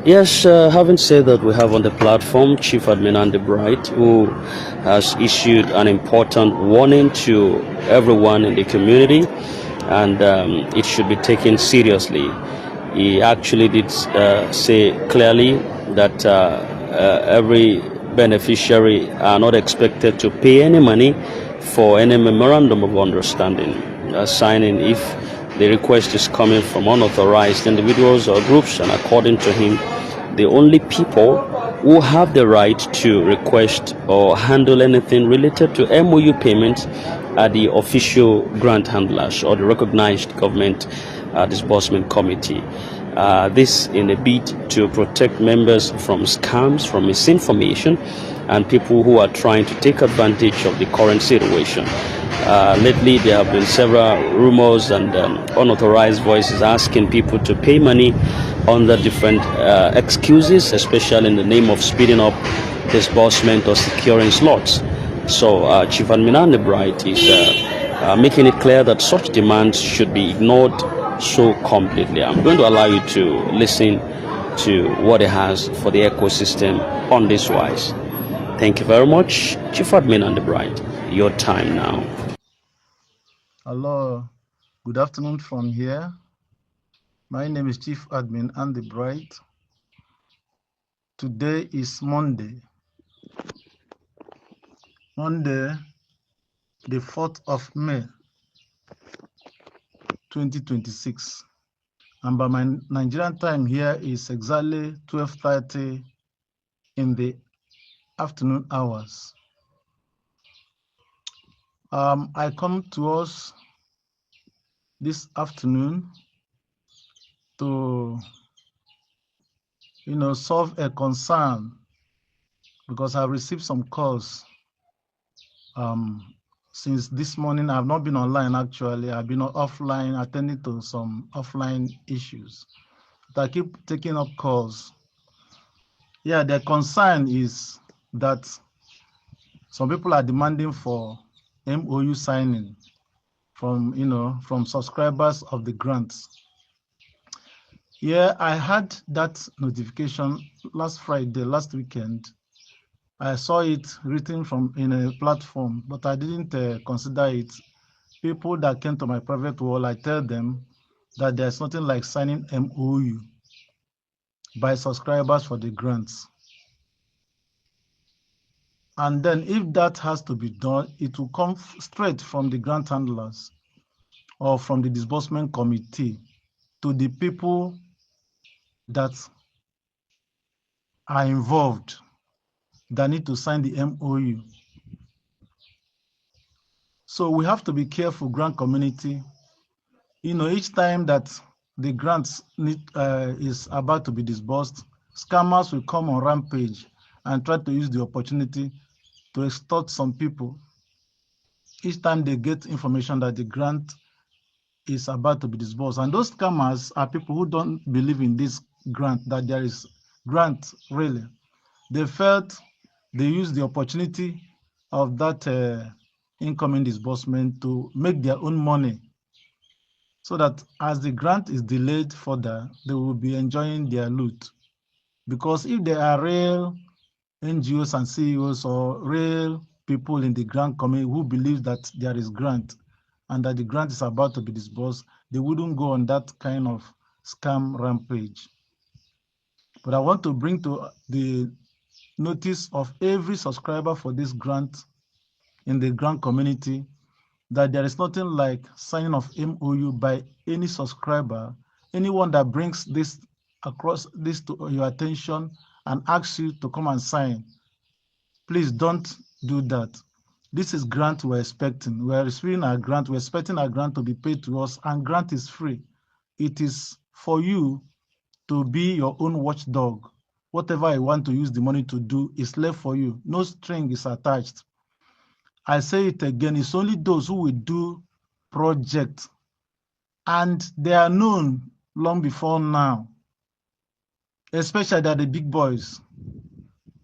Yes, having said that, we have on the platform Chief Admin Andy Bright, who has issued an important warning to everyone in the community, and it should be taken seriously. He actually did say clearly that every beneficiary are not expected to pay any money for any memorandum of understanding signing if the request is coming from unauthorized individuals or groups, and according to him, the only people who have the right to request or handle anything related to MOU payments are the official grant handlers or the recognized government disbursement committee. This in a bid to protect members from scams, from misinformation, and people who are trying to take advantage of the current situation. Lately, there have been several rumors and unauthorized voices asking people to pay money under different excuses, especially in the name of speeding up disbursement or securing slots. So Chief Admin Bright is making it clear that such demands should be ignored so completely. I'm going to allow you to listen to what he has for the ecosystem on this wise. Thank you very much, Chief Admin Bright. Your time now. Hello, good afternoon from here. My name is Chief Admin Andy Bright. Today is Monday, the 4th of May, 2026. And by my Nigerian time here is exactly 12:30 in the afternoon hours. I come to us this afternoon to solve a concern, because I've received some calls since this morning. I've not been online. Actually, I've been offline attending to some offline issues, but I keep taking up calls. Yeah, the concern is that some people are demanding for MOU signing from subscribers of the grants. Yeah, I had that notification last weekend. I saw it written in a platform, but I didn't consider it. People that came to my private wall, I tell them that there's nothing like signing MOU by subscribers for the grants. And then if that has to be done, it will come straight from the grant handlers or from the disbursement committee to the people that are involved that need to sign the MOU. So we have to be careful, grant community. Each time that the grants is about to be disbursed, scammers will come on rampage and try to use the opportunity to extort some people. Each time they get information that the grant is about to be disbursed. And those scammers are people who don't believe in this grant, that there is grant really. They felt they used the opportunity of that incoming disbursement to make their own money, so that as the grant is delayed further, they will be enjoying their loot. Because if there are real NGOs and CEOs or real people in the grant community who believe that there is grant and that the grant is about to be disbursed, they wouldn't go on that kind of scam rampage. But I want to bring to the notice of every subscriber for this grant in the grant community that there is nothing like signing of MOU by any subscriber. Anyone that brings this to your attention and asks you to come and sign, please don't do that. This is grant we're expecting. We're receiving our grant. We're expecting our grant to be paid to us, and grant is free. It is for you to be your own watchdog. Whatever you want to use the money to do is left for you. No string is attached. I say it again, it's only those who will do projects, and they are known long before now, especially that the big boys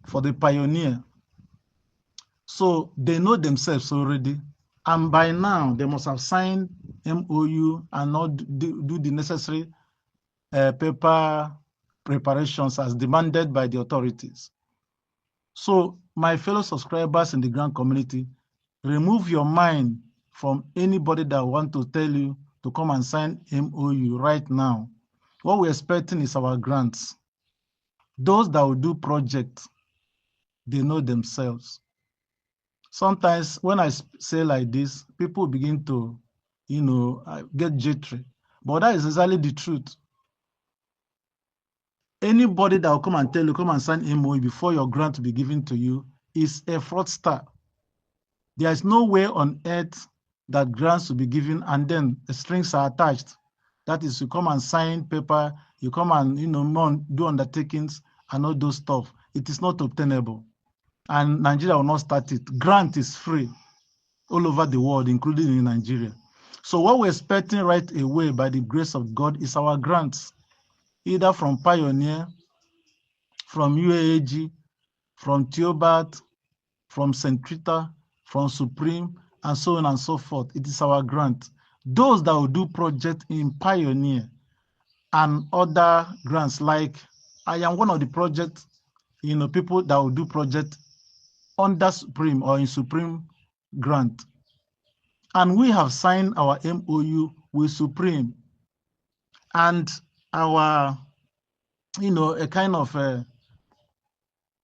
for the pioneer. So they know themselves already, and by now they must have signed MOU and not do the necessary paper preparations as demanded by the authorities. So, my fellow subscribers in the grant community, remove your mind from anybody that want to tell you to come and sign MOU right now. What we're expecting is our grants. Those that will do projects, they know themselves. Sometimes when I say like this, people begin to, get jittery. But that is exactly the truth. Anybody that will come and tell you, come and sign MOU before your grant will be given to you is a fraudster. There is no way on earth that grants will be given and then the strings are attached. That is, you come and sign paper, you come and do undertakings and all those stuff. It is not obtainable. And Nigeria will not start it. Grant is free all over the world, including in Nigeria. So what we're expecting right away by the grace of God is our grants, either from Pioneer, from UAAG, from Theobarth, from St. Peter, from Supreme, and so on and so forth. It is our grant. Those that will do project in Pioneer and other grants, like I am one of the projects, people that will do project under Supreme or in Supreme grant. And we have signed our MOU with Supreme. And our, a kind of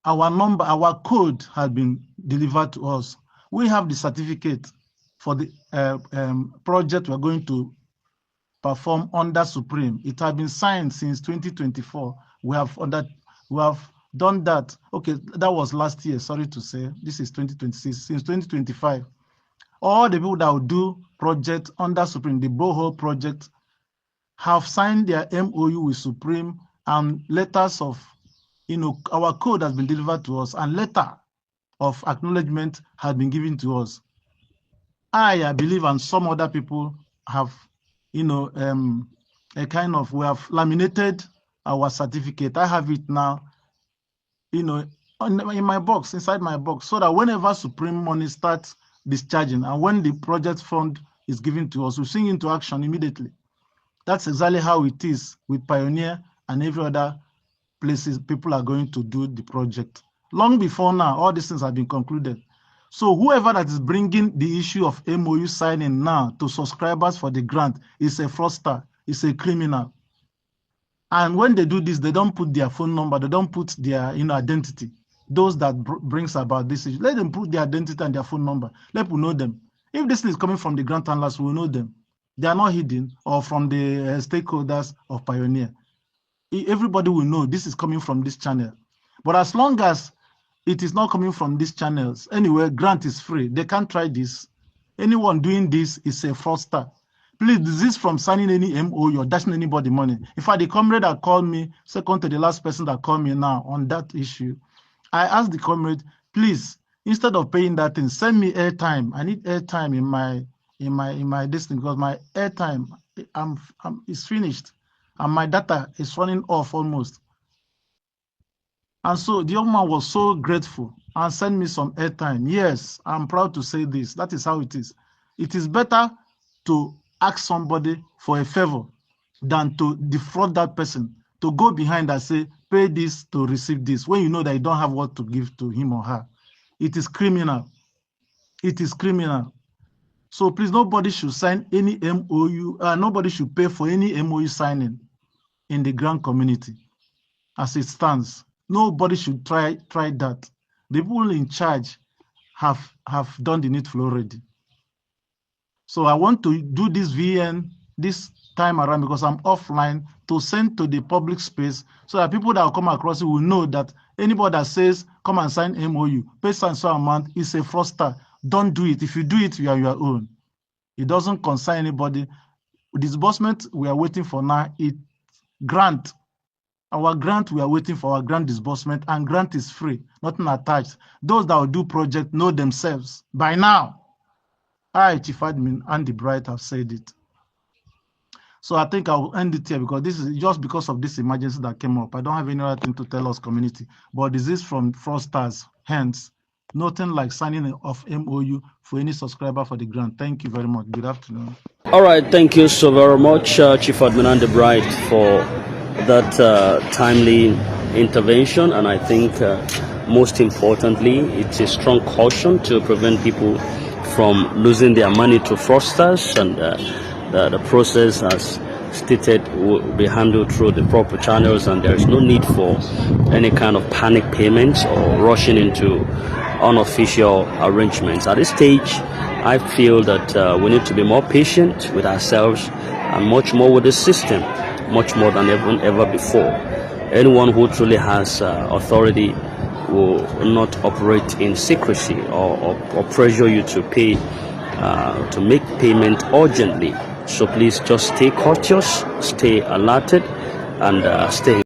our number, our code has been delivered to us. We have the certificate for the project we're going to perform under Supreme. It has been signed since 2024. We have done that. Okay, that was last year, sorry to say. This is 2026. Since 2025, all the people that will do project under Supreme, the borehole project, have signed their MOU with Supreme, and letters of, our code has been delivered to us, and letter of acknowledgement has been given to us. I believe, and some other people have, we have laminated our certificate. I have it now, in my box, inside my box, so that whenever Supreme money starts discharging, and when the project fund is given to us, we swing into action immediately. That's exactly how it is with Pioneer and every other places people are going to do the project. Long before now, all these things have been concluded. So whoever that is bringing the issue of MOU signing now to subscribers for the grant is a fraudster, is a criminal. And when they do this, they don't put their phone number, they don't put their identity. Those that brings about this issue, let them put their identity and their phone number. Let people know them. If this is coming from the grant handlers, we will know them. They are not hidden, or from the stakeholders of Pioneer. Everybody will know this is coming from this channel. But as long as it is not coming from these channels, anyway, grant is free. They can't try this. Anyone doing this is a fraudster. Please desist from signing any MOU or dashing anybody money. In fact, the comrade that called me, second to the last person that called me now on that issue, I asked the comrade, please, instead of paying that thing, send me airtime. I need airtime in my distance, because my airtime is finished and my data is running off almost. And so the young man was so grateful and sent me some airtime. Yes, I'm proud to say this. That is how it is. It is better to ask somebody for a favor than to defraud that person, to go behind and say, pay this to receive this, when you know that you don't have what to give to him or her. It is criminal. It is criminal. So please, nobody should sign any MOU. Nobody should pay for any MOU signing in the grant community as it stands. Nobody should try that. The people in charge have done the needful already. So I want to do this VN this time around, because I'm offline, to send to the public space, so that people that will come across it will know that anybody that says, come and sign MOU, pay so and so amount, is a fraudster. Don't do it. If you do it, you are your own. It doesn't concern anybody. Disbursement we are waiting for now, it grant. Our grant, we are waiting for our grant disbursement, and grant is free, nothing attached. Those that will do project know themselves. By now, I, Chief Admin Andy Bright, have said it. So I think I will end it here, because this is just because of this emergency that came up. I don't have any other thing to tell us, community. But this is from fraudsters. Hence, nothing like signing of MOU for any subscriber for the grant. Thank you very much. Good afternoon. All right, thank you so very much, Chief Admin Andy Bright, for that timely intervention, and I think most importantly, it's a strong caution to prevent people from losing their money to fraudsters, and the process, as stated, will be handled through the proper channels, and there is no need for any kind of panic payments or rushing into unofficial arrangements. At this stage, I feel that we need to be more patient with ourselves and much more with the system, much more than ever before. Anyone who truly has authority will not operate in secrecy or pressure you to pay, to make payment urgently. So please just stay cautious, stay alerted, and stay